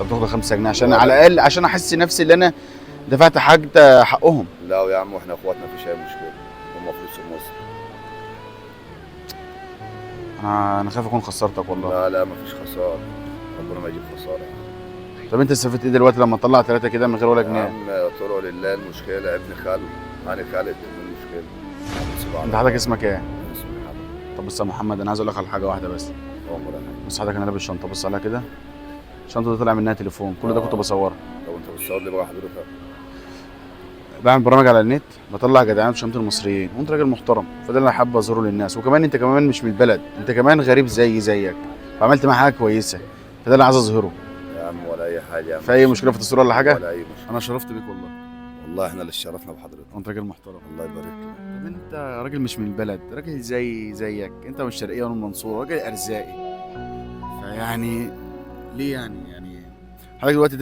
انت بتاخد 5 جنيه عشان على الاقل عشان احس نفسي ان انا دفعت حاجه حقهم. لا يا عم واحنا اخواتنا مفيش اي مشكله، هم فلوسهم وصل. انا خايف اكون خسرتك والله. لا مفيش خساره، ربنا ما يجيب خساره. طب انت استفدت ايه دلوقتي لما تطلع 3 كده من غير ولا يا جنيه؟ عم طرق لله، المشكله ابن خالد يعني خالد المشكله. انت حضرتك اسمك ايه؟ اسمي محمد. طب بص يا محمد، انا عايز اقول لك على حاجه واحده بس. عمر انا. بص حضرتك، انا لابس شنطه، بص عليها كده. الشنطه دي طلع منها تليفون، كل ده كنت بصورها. طب انت بتصور لي بقى حضرتك؟ بعمل برامج على النت، بطلع جدعان في شنطه المصريين، وانت راجل محترم، فده اللي انا حابب اظهره للناس. وكمان انت كمان مش من البلد، انت كمان غريب زيك، فعملت معايا حاجه كويسه، فده اللي عايز اظهره. يا عم ولا اي حاجه يا عم. في اي مشكله في التصوير ولا حاجه؟ ولا اي مشكله. انا شرفت بيك والله. والله احنا اللي اتشرفنا بحضرتك. انت راجل محترم. الله يبارك لك. طب انت راجل مش من البلد، راجل زيك، انت من الشرقيه وانا من المنصوره، راجل ارزاقي. فيعني ليه يعني حضرتك دلوقتي